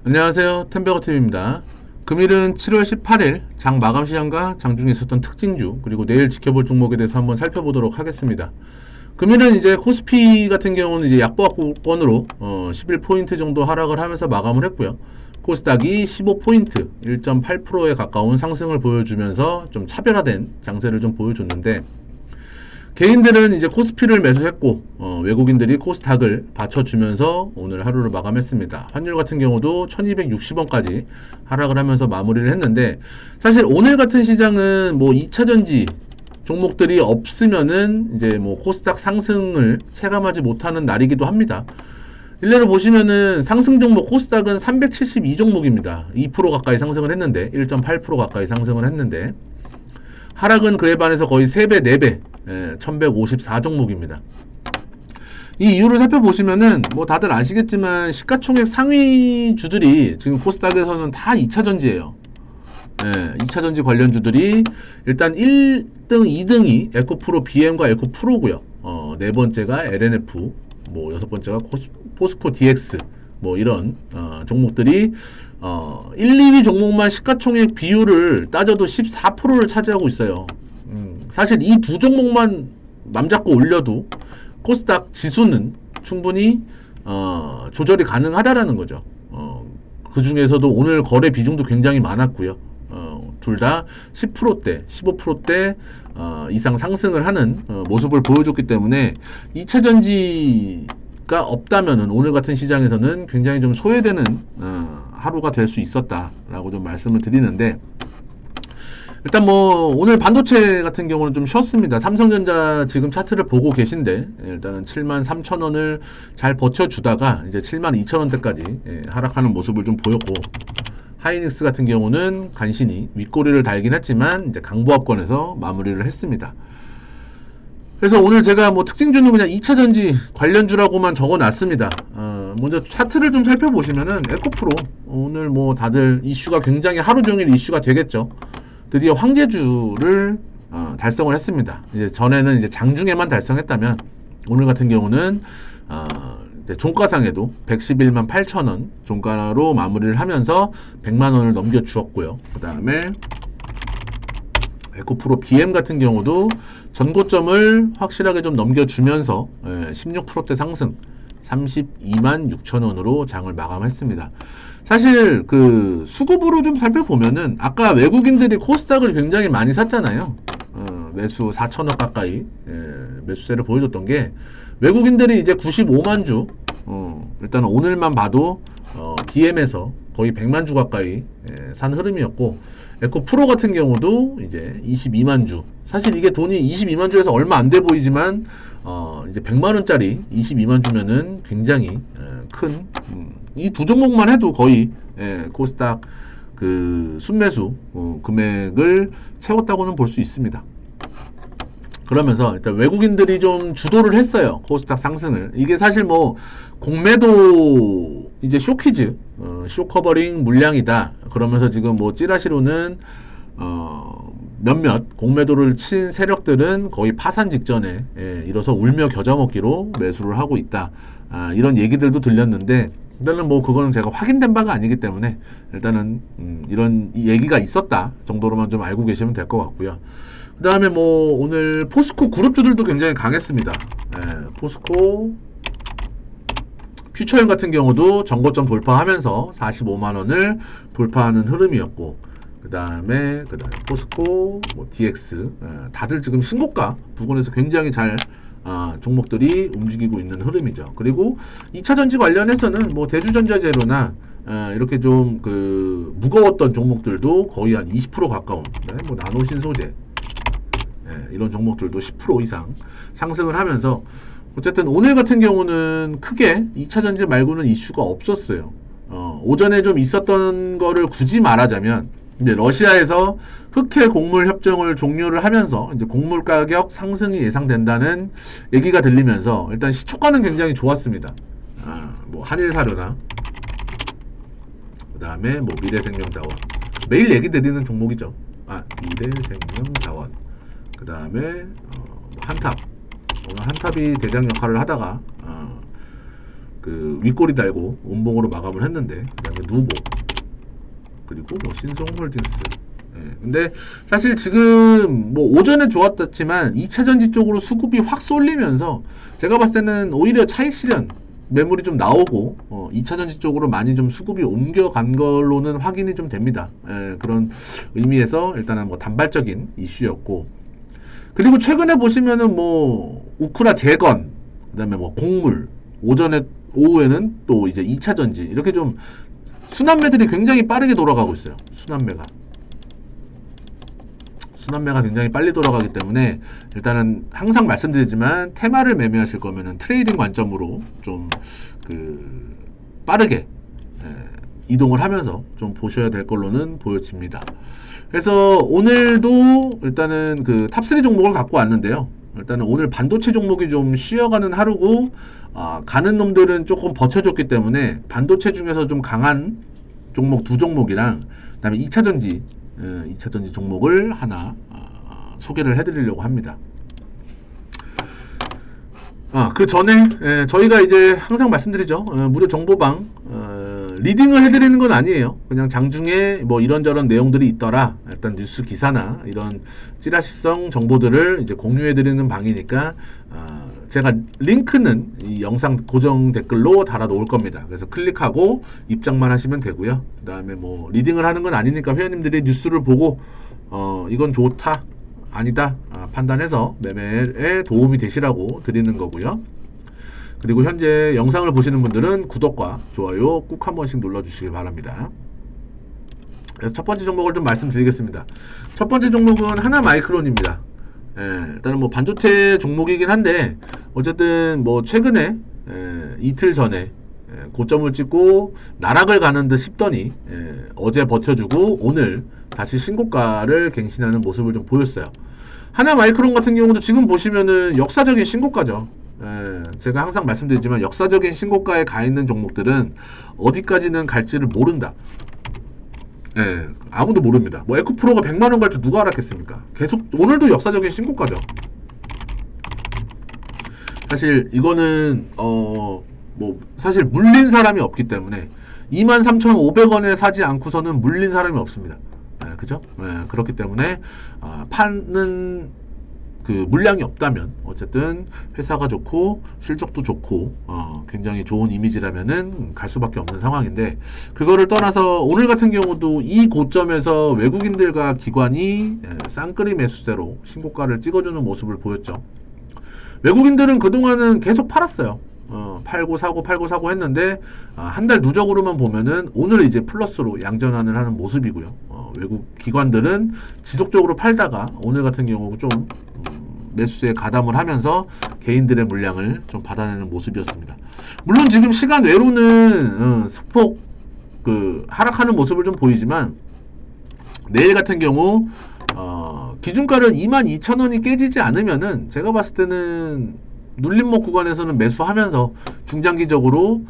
안녕하세요. 템베거TV입니다. 금일은 7월 18일 장 마감 시장과 장중에 있었던 특징주 그리고 내일 지켜볼 종목에 대해서 한번 살펴보도록 하겠습니다. 금일은 이제 코스피 같은 경우는 이제 약보합권으로 11포인트 정도 하락을 하면서 마감을 했고요. 코스닥이 15포인트 1.8%에 가까운 상승을 보여주면서 좀 차별화된 장세를 좀 보여줬는데, 개인들은 이제 코스피를 매수했고 외국인들이 코스닥을 받쳐주면서 오늘 하루를 마감했습니다. 환율 같은 경우도 1260원까지 하락을 하면서 마무리를 했는데, 사실 오늘 같은 시장은 뭐 2차전지 종목들이 없으면은 이제 뭐 코스닥 상승을 체감하지 못하는 날이기도 합니다. 일례로 보시면은 상승 종목 코스닥은 372종목입니다. 2% 가까이 상승을 했는데 1.8% 가까이 상승을 했는데, 하락은 그에 반해서 거의 3배, 4배, 1154종목입니다. 이 이유를 살펴보시면은 뭐 다들 아시겠지만 시가총액 상위주들이 지금 코스닥에서는 다 2차전지예요. 2차전지 관련주들이 일단 1등, 2등이 에코프로 BM과 에코프로고요. 네 번째가 LNF, 뭐 여섯 번째가 포스코 DX, 뭐 이런 종목들이 1, 2위 종목만 시가총액 비율을 따져도 14%를 차지하고 있어요. 사실 이 두 종목만 맘잡고 올려도 코스닥 지수는 충분히 조절이 가능하다라는 거죠. 그 중에서도 오늘 거래 비중도 굉장히 많았고요. 둘 다 10%대, 15%대 이상 상승을 하는 모습을 보여줬기 때문에 2차전지가 없다면은 오늘 같은 시장에서는 굉장히 좀 소외되는 하루가 될 수 있었다라고 좀 말씀을 드리는데, 일단 뭐 오늘 반도체 같은 경우는 좀 쉬었습니다. 삼성전자 지금 차트를 보고 계신데 일단은 73,000원을 잘 버텨주다가 이제 72,000원대까지 하락하는 모습을 좀 보였고, 하이닉스 같은 경우는 간신히 윗꼬리를 달긴 했지만 이제 강보합권에서 마무리를 했습니다. 그래서 오늘 제가 뭐 특징주는 그냥 2차전지 관련주라고만 적어놨습니다. 먼저 차트를 좀 살펴보시면은 에코프로 오늘 뭐 다들 이슈가 굉장히 하루 종일 이슈가 되겠죠. 드디어 황제주를 달성을 했습니다. 이제 전에는 이제 장중에만 달성했다면 오늘 같은 경우는 이제 종가상에도 111만 8천원 종가로 마무리를 하면서 100만원을 넘겨주었고요. 그 다음에 에코프로 BM 같은 경우도 전고점을 확실하게 좀 넘겨주면서 16%대 상승 32만 6천원으로 장을 마감했습니다. 사실 그 수급으로 좀 살펴보면은 아까 외국인들이 코스닥을 굉장히 많이 샀잖아요. 매수 4천억 가까이 매수세를 보여줬던 게, 외국인들이 이제 95만 주 일단 오늘만 봐도 BM에서 거의 100만 주 가까이 산 흐름이었고, 에코프로 같은 경우도 이제 22만 주, 사실 이게 돈이 22만 주에서 얼마 안 돼 보이지만 이제 100만 원짜리 22만 주면은 굉장히 큰 이 두 종목만 해도 거의 코스닥 그 순매수 금액을 채웠다고는 볼 수 있습니다. 그러면서 일단 외국인들이 좀 주도를 했어요. 코스닥 상승을. 이게 사실 뭐 공매도 이제 쇼키즈, 쇼커버링 물량이다. 그러면서 지금 뭐 찌라시로는 몇몇 공매도를 친 세력들은 거의 파산 직전에 이뤄서 울며 겨자 먹기로 매수를 하고 있다. 이런 얘기들도 들렸는데, 일단은 뭐 그거는 제가 확인된 바가 아니기 때문에 일단은 이런 얘기가 있었다 정도로만 좀 알고 계시면 될 것 같고요. 그 다음에 뭐 오늘 포스코 그룹주들도 굉장히 강했습니다. 포스코 퓨처형 같은 경우도 전고점 돌파하면서 45만원을 돌파하는 흐름이었고, 그 다음에 포스코 뭐 DX 다들 지금 신고가 부근에서 굉장히 잘 종목들이 움직이고 있는 흐름이죠. 그리고 2차전지 관련해서는 뭐 대주전자재료나 이렇게 좀 그 무거웠던 종목들도 거의 한 20% 가까운 뭐 나노신소재 이런 종목들도 10% 이상 상승을 하면서, 어쨌든 오늘 같은 경우는 크게 2차전지 말고는 이슈가 없었어요. 오전에 좀 있었던 거를 굳이 말하자면, 이제 러시아에서 흑해 곡물 협정을 종료를 하면서 이제 곡물 가격 상승이 예상된다는 얘기가 들리면서 일단 시초가는 굉장히 좋았습니다. 뭐 한일사료나 그 다음에 뭐 미래생명자원, 매일 얘기 드리는 종목이죠. 미래생명자원, 그 다음에 뭐 한탑, 오늘 한탑이 대장 역할을 하다가 그 윗꼬리 달고 음봉으로 마감을 했는데, 그다음에 누보, 그리고 뭐 신성홀딩스. 근데 사실 지금 뭐 오전에 좋았었지만 2차 전지 쪽으로 수급이 확 쏠리면서 제가 봤을 때는 오히려 차익 실현 매물이 좀 나오고 2차 전지 쪽으로 많이 좀 수급이 옮겨간 걸로는 확인이 좀 됩니다. 그런 의미에서 일단은 뭐 단발적인 이슈였고, 그리고 최근에 보시면은 뭐 우크라 재건, 그다음에 뭐 곡물, 오후에는 또 이제 2차 전지, 이렇게 좀 순환매들이 굉장히 빠르게 돌아가고 있어요. 순환매가 굉장히 빨리 돌아가기 때문에 일단은 항상 말씀드리지만 테마를 매매하실 거면은 트레이딩 관점으로 좀 빠르게 이동을 하면서 좀 보셔야 될 걸로는 보여집니다. 그래서 오늘도 일단은 그 탑3 종목을 갖고 왔는데요. 일단은 오늘 반도체 종목이 좀 쉬어가는 하루고, 가는 놈들은 조금 버텨줬기 때문에 반도체 중에서 좀 강한 종목 2종목이랑 그다음에 2차 전지 종목을 하나 소개를 해드리려고 합니다. 그 전에 저희가 이제 항상 말씀드리죠. 무료 정보방 리딩을 해드리는 건 아니에요. 그냥 장중에 뭐 이런저런 내용들이 있더라, 일단 뉴스 기사나 이런 찌라시성 정보들을 이제 공유해드리는 방이니까 제가 링크는 이 영상 고정 댓글로 달아 놓을 겁니다. 그래서 클릭하고 입장만 하시면 되고요. 그 다음에 뭐 리딩을 하는 건 아니니까 회원님들이 뉴스를 보고 이건 좋다, 아니다 판단해서 매매에 도움이 되시라고 드리는 거고요. 그리고 현재 영상을 보시는 분들은 구독과 좋아요 꾹 한 번씩 눌러주시기 바랍니다. 그래서 첫 번째 종목을 좀 말씀드리겠습니다. 첫 번째 종목은 하나마이크론입니다. 일단은 뭐 반도체 종목이긴 한데, 어쨌든 뭐 최근에 이틀 전에 고점을 찍고 나락을 가는 듯 싶더니 어제 버텨주고 오늘 다시 신고가를 갱신하는 모습을 좀 보였어요. 하나마이크론 같은 경우도 지금 보시면은 역사적인 신고가죠. 제가 항상 말씀드리지만 역사적인 신고가에 가 있는 종목들은 어디까지는 갈지를 모른다. 아무도 모릅니다. 뭐 에코프로가 100만원 갈 줄 누가 알았겠습니까? 계속 오늘도 역사적인 신고가죠. 사실 이거는 뭐 사실 물린 사람이 없기 때문에 23,500원에 사지 않고서는 물린 사람이 없습니다. 그죠? 그렇기 때문에 파는 그 물량이 없다면 어쨌든 회사가 좋고 실적도 좋고 굉장히 좋은 이미지라면은 갈 수밖에 없는 상황인데, 그거를 떠나서 오늘 같은 경우도 이 고점에서 외국인들과 기관이 쌍끌이 매수세로 신고가를 찍어주는 모습을 보였죠. 외국인들은 그동안은 계속 팔았어요. 팔고 사고 했는데 한 달 누적으로만 보면은 오늘 이제 플러스로 양전환을 하는 모습이고요. 외국 기관들은 지속적으로 팔다가 오늘 같은 경우 좀 매수에 가담을 하면서 개인들의 물량을 좀 받아내는 모습이었습니다. 물론 지금 시간 외로는 소폭 하락하는 모습을 좀 보이지만, 내일 같은 경우 기준가를 22,000원이 깨지지 않으면은 제가 봤을 때는 눌림목 구간에서는 매수하면서 중장기적으로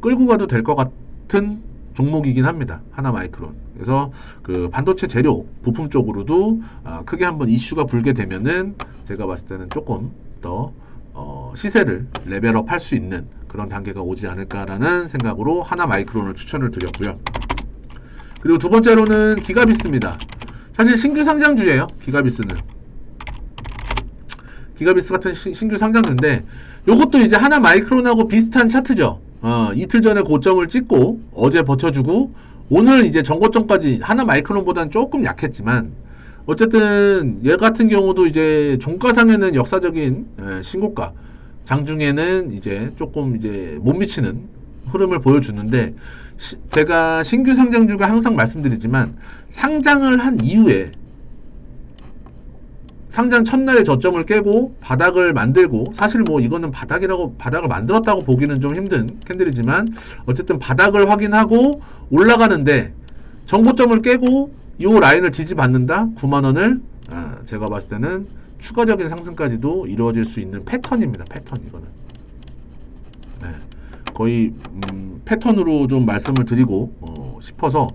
끌고 가도 될 것 같은 종목이긴 합니다. 하나마이크론. 그래서 그 반도체 재료 부품 쪽으로도 크게 한번 이슈가 불게 되면은 제가 봤을 때는 조금 더 시세를 레벨업 할 수 있는 그런 단계가 오지 않을까라는 생각으로 하나마이크론을 추천을 드렸고요. 그리고 두 번째로는 기가비스입니다. 사실 신규 상장주예요. 기가비스는 기가비스 같은 신규 상장주인데, 요것도 이제 하나마이크론하고 비슷한 차트죠. 이틀 전에 고점을 찍고 어제 버텨주고 오늘 이제 전고점까지 하나마이크론보다는 조금 약했지만, 어쨌든 얘 같은 경우도 이제 종가상에는 역사적인 신고가, 장중에는 이제 조금 이제 못 미치는 흐름을 보여주는데, 제가 신규 상장주가 항상 말씀드리지만 상장을 한 이후에 상장 첫날에 저점을 깨고 바닥을 만들고, 사실 뭐 이거는 바닥을 만들었다고 보기는 좀 힘든 캔들이지만 어쨌든 바닥을 확인하고 올라가는데 정고점을 깨고 요 라인을 지지받는다 9만원을 제가 봤을 때는 추가적인 상승까지도 이루어질 수 있는 패턴입니다. 패턴. 이거는 거의 패턴으로 좀 말씀을 드리고 싶어서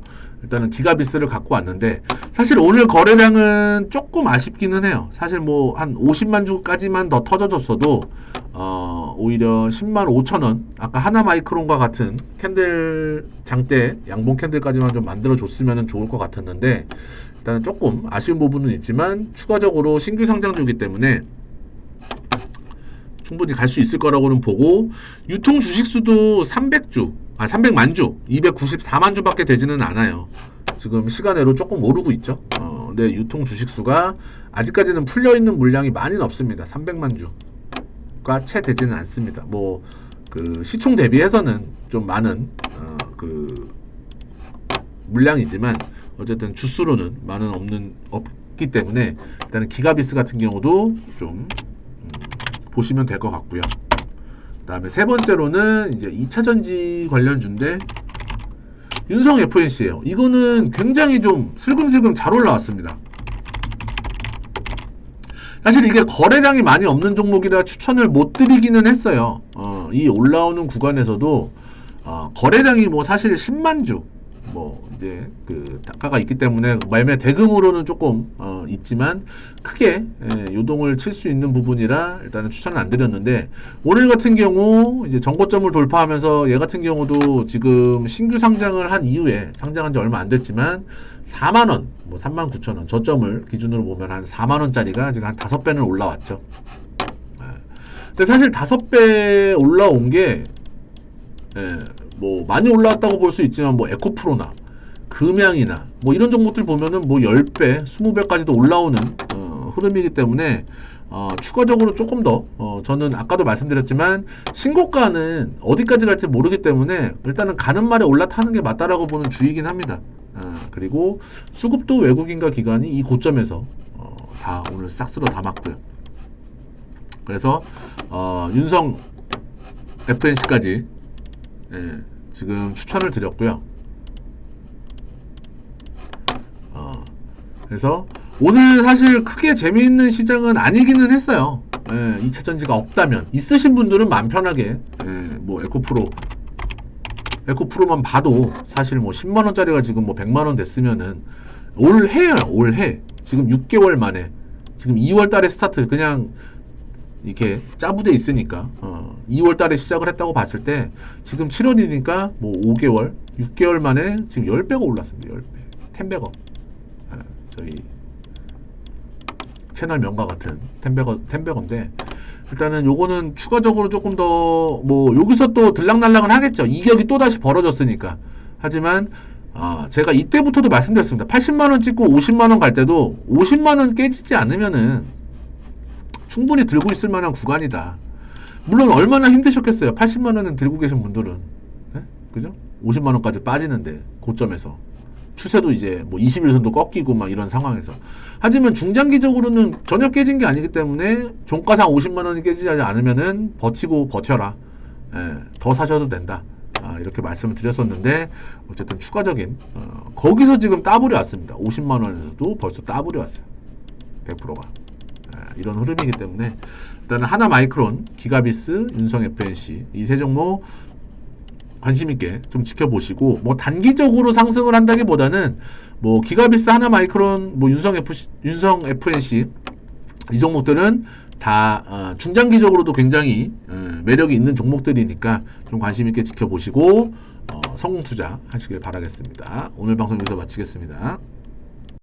일단은 기가비스를 갖고 왔는데, 사실 오늘 거래량은 조금 아쉽기는 해요. 사실 뭐 한 50만 주까지만 더 터져줬어도 오히려 10만 5천 원, 아까 하나마이크론과 같은 캔들 장대 양봉 캔들까지만 좀 만들어 줬으면 좋을 것 같았는데, 일단은 조금 아쉬운 부분은 있지만 추가적으로 신규 상장주이기 때문에 충분히 갈 수 있을 거라고는 보고, 유통 주식 수도 300만 주, 294만 주밖에 되지는 않아요. 지금 시간외로 조금 오르고 있죠. 근데 유통 주식 수가 아직까지는 풀려 있는 물량이 많이는 없습니다. 300만 주가 채 되지는 않습니다. 뭐 그 시총 대비해서는 좀 많은 그 물량이지만 어쨌든 주수로는 없기 때문에 일단은 기가비스 같은 경우도 좀 보시면 될 것 같고요. 그 다음에 세 번째로는 이제 2차전지 관련주인데 윤성 FNC예요. 이거는 굉장히 좀 슬금슬금 잘 올라왔습니다. 사실 이게 거래량이 많이 없는 종목이라 추천을 못 드리기는 했어요. 이 올라오는 구간에서도 거래량이 뭐 사실 10만 주 뭐 이제 그 단가가 있기 때문에 매매 대금으로는 조금 있지만 크게 요동을 칠 수 있는 부분이라 일단은 추천을 안 드렸는데, 오늘 같은 경우 이제 정고점을 돌파하면서 얘 같은 경우도 지금 신규 상장을 한 이후에, 상장한 지 얼마 안 됐지만 4만 원, 뭐 3만 9천 원 저점을 기준으로 보면 한 4만 원짜리가 지금 한 5배는 올라왔죠. 근데 사실 5배 올라온 게 뭐 많이 올라왔다고 볼 수 있지만, 뭐 에코프로나 금양이나 뭐 이런 종목들 보면은 뭐 10배, 20배까지도 올라오는 흐름이기 때문에 추가적으로 조금 더 저는 아까도 말씀드렸지만 신고가는 어디까지 갈지 모르기 때문에 일단은 가는 말에 올라타는 게 맞다라고 보는 주의긴 합니다. 그리고 수급도 외국인과 기관이 이 고점에서 다 오늘 싹 쓸어 담았고요. 그래서 윤성 FNC까지 지금 추천을 드렸고요. 그래서 오늘 사실 크게 재미있는 시장은 아니기는 했어요. 2차전지가 없다면, 있으신 분들은 마음 편하게 뭐 에코프로만 봐도 사실 뭐 10만원짜리가 지금 뭐 100만원 됐으면은 올해 지금 6개월 만에 지금 2월 달에 스타트, 그냥 이렇게 짜부돼 있으니까 2월 달에 시작을 했다고 봤을 때 지금 7월이니까 뭐 5개월, 6개월 만에 지금 10배가 올랐습니다. 10배. 10배가. 저희 채널 명과 같은 10배건데, 일단은 요거는 추가적으로 조금 더 뭐 여기서 또 들락날락은 하겠죠. 이격이 또 다시 벌어졌으니까. 하지만 제가 이때부터도 말씀드렸습니다. 80만원 찍고 50만원 갈 때도 50만원 깨지지 않으면은 충분히 들고 있을 만한 구간이다. 물론 얼마나 힘드셨겠어요. 80만원은 들고 계신 분들은. 네? 그죠? 50만원까지 빠지는데, 고점에서. 추세도 이제 뭐 21선도 꺾이고 막 이런 상황에서. 하지만 중장기적으로는 전혀 깨진 게 아니기 때문에 종가상 50만원이 깨지지 않으면은 버텨라. 더 사셔도 된다. 이렇게 말씀을 드렸었는데, 어쨌든 추가적인, 거기서 지금 따블이 왔습니다. 50만원에서도 벌써 따블이 왔어요. 100%가. 이런 흐름이기 때문에 일단은 하나마이크론, 기가비스, 윤성 FNC 이 세 종목 관심 있게 좀 지켜보시고, 뭐 단기적으로 상승을 한다기보다는 뭐 기가비스, 하나마이크론, 뭐 윤성 FNC 이 종목들은 다 중장기적으로도 굉장히 매력이 있는 종목들이니까 좀 관심 있게 지켜보시고 성공 투자 하시길 바라겠습니다. 오늘 방송 여기서 마치겠습니다.